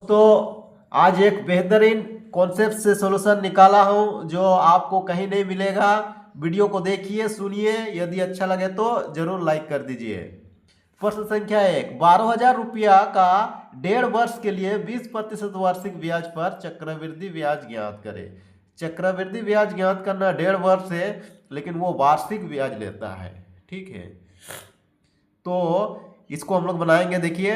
तो आज एक बेहतरीन कॉन्सेप्ट से सॉल्यूशन निकाला हूं जो आपको कहीं नहीं मिलेगा। वीडियो को देखिए, सुनिए, यदि अच्छा लगे तो जरूर लाइक कर दीजिए। प्रश्न संख्या 1, 12,000 रुपया का 1.5 वर्ष के लिए 20% वार्षिक ब्याज पर चक्रवृद्धि ब्याज ज्ञात करें। चक्रवृद्धि ब्याज ज्ञात करना 1.5 वर्ष है, लेकिन वो वार्षिक ब्याज लेता है। ठीक है, तो इसको हम लोग बनाएंगे। देखिए,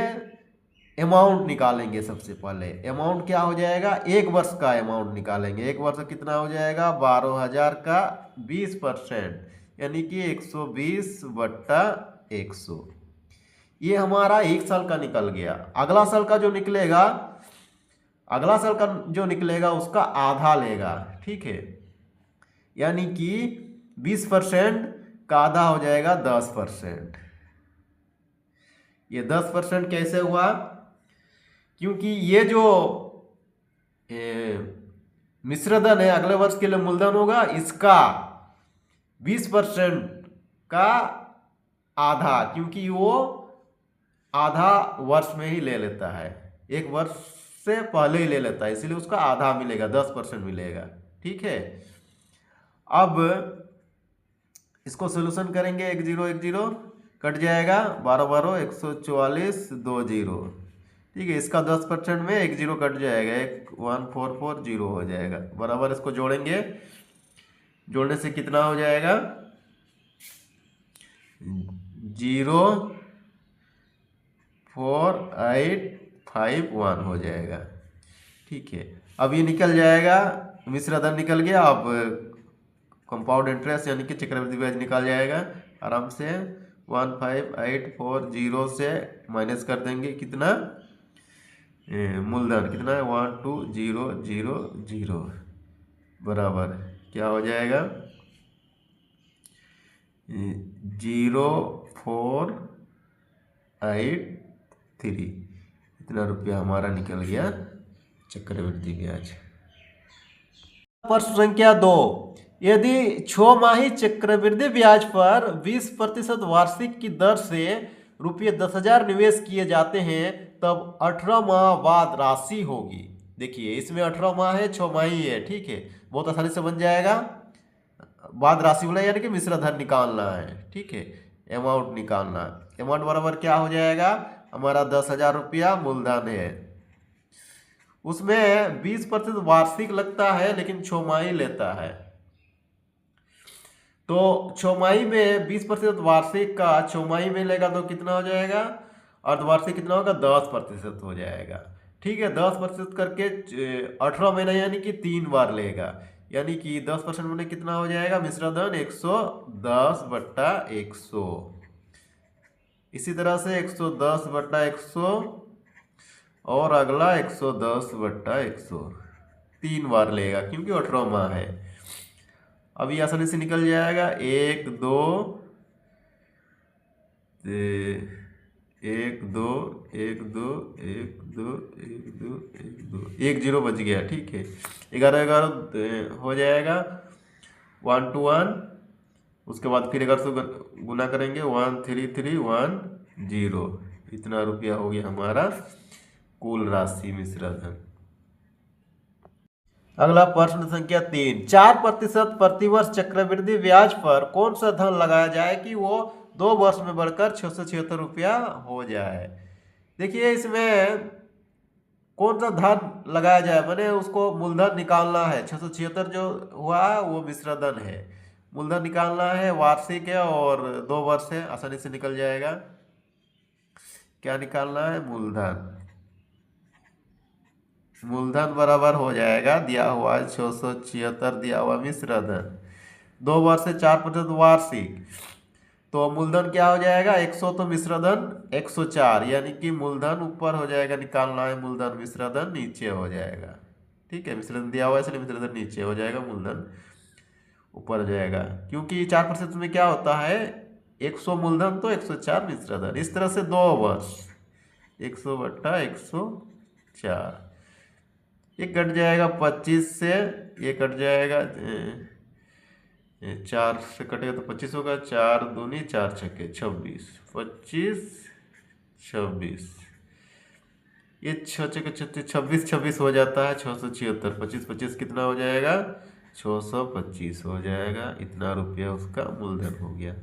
अमाउंट निकालेंगे। सबसे पहले अमाउंट क्या हो जाएगा, 1 वर्ष का अमाउंट निकालेंगे। 1 वर्ष कितना हो जाएगा, 12,000 का 20%, यानी कि 120/100। ये हमारा 1 साल का निकल गया। अगला साल का जो निकलेगा, उसका आधा लेगा। ठीक है, यानी कि 20% का आधा हो जाएगा 10%। ये 10% कैसे हुआ, क्योंकि ये जो मिश्रधन है अगले वर्ष के लिए मूलधन होगा, इसका 20% का आधा, क्योंकि वो आधा वर्ष में ही ले लेता है, 1 वर्ष से पहले ही ले लेता है, इसलिए उसका आधा मिलेगा, 10% मिलेगा। ठीक है, अब इसको सोल्यूशन करेंगे। 1 0 1 0 कट जाएगा, 12 12 144 2 0। ठीक है, इसका 10% में 1 0 कट जाएगा, 144 हो जाएगा। बराबर इसको जोड़ेंगे, जोड़ने से कितना हो जाएगा, 04851 हो जाएगा। ठीक है, अब ये निकल जाएगा, मिश्रधन निकल गया। अब कंपाउंड इंटरेस्ट यानी कि चक्रवृद्धि ब्याज निकाल जाएगा आराम से। 15840 से माइनस कर देंगे, कितना मूलधन कितना है, 12000, बराबर क्या हो जाएगा, 0483। इतना रुपया हमारा निकल गया चक्रवृद्धि ब्याज। प्रश्न संख्या 2, यदि 6 माही चक्रवृद्धि ब्याज पर 20% वार्षिक की दर से ₹10,000 निवेश किए जाते हैं, तब 18 माह बाद राशि होगी। देखिए, इसमें 18 माह है, 6 माही है। ठीक है, बहुत आसानी से बन जाएगा। बाद राशि बोला यानी कि मिश्रधन निकालना है। ठीक है, अमाउंट निकालना है। अमाउंट बराबर क्या हो जाएगा, हमारा 10,000 रुपया मूलधन है, उसमें 20% वार्षिक लगता है, लेकिन 6 माही लेता है। तो 6 माही में 20% वार्षिक का 6 माही में लेगा तो कितना हो जाएगा, अर्धवार्षिक कितना होगा, 10% हो जाएगा। ठीक है, 10% करके 18 महीना यानी कि 3 बार लेगा, यानी कि 10% में कितना हो जाएगा, मिश्रधन 110/100। इसी तरह से 110/100 और अगला 110/100, 3 बार लेगा, क्योंकि 18 माह है। अब ये आसानी से निकल जाएगा, 1 2 1 2 1 2 1 2 1 2 1 2 1 0 बच गया। ठीक है, 11 11 हो जाएगा, 1 to 1। उसके बाद फिर 11 से गुना करेंगे, 13310। इतना रुपया हो गया हमारा कुल राशि मिश्रधन। अगला प्रश्न संख्या 3, 4% प्रतिवर्ष चक्रवृद्धि ब्याज पर कौन सा धन लगाया जाए कि वो 2 वर्ष में बढ़कर 676 रुपया हो जाए। देखिए, इसमें कौन सा धन लगाया जाए, मैंने उसको मूलधन निकालना है। 676 जो हुआ वो मिश्रधन है, मूलधन निकालना है, वार्षिक है और 2 वर्ष है, आसानी से निकल जाएगा। क्या निकालना है, मूलधन। मूलधन बराबर हो जाएगा, दिया हुआ है 676, दिया हुआ मिश्रधन, 2 वर्ष से 4% वार्षिक, तो मूलधन क्या हो जाएगा, 100, तो मिश्रधन 104, यानी कि मूलधन ऊपर हो जाएगा, निकालना है मूलधन, मिश्रधन नीचे हो जाएगा। ठीक है, मिश्रधन दिया हुआ है इसलिए मिश्रधन नीचे हो जाएगा, मूलधन ऊपर हो जाएगा, क्योंकि 4% में क्या होता है, 100 मूलधन तो 104 मिश्रधन। इस तरह से 2 वर्ष 100/104, ये कट जाएगा 25 से, ये कट जाएगा 4 से कटेगा तो 25 होगा, 4 दूनी 4 छक्के 26, 25 26, ये 6 छब्बीस छब्बीस हो जाता है, 676, 25 25 कितना हो जाएगा, 625 हो जाएगा। इतना रुपया उसका मूलधन हो गया।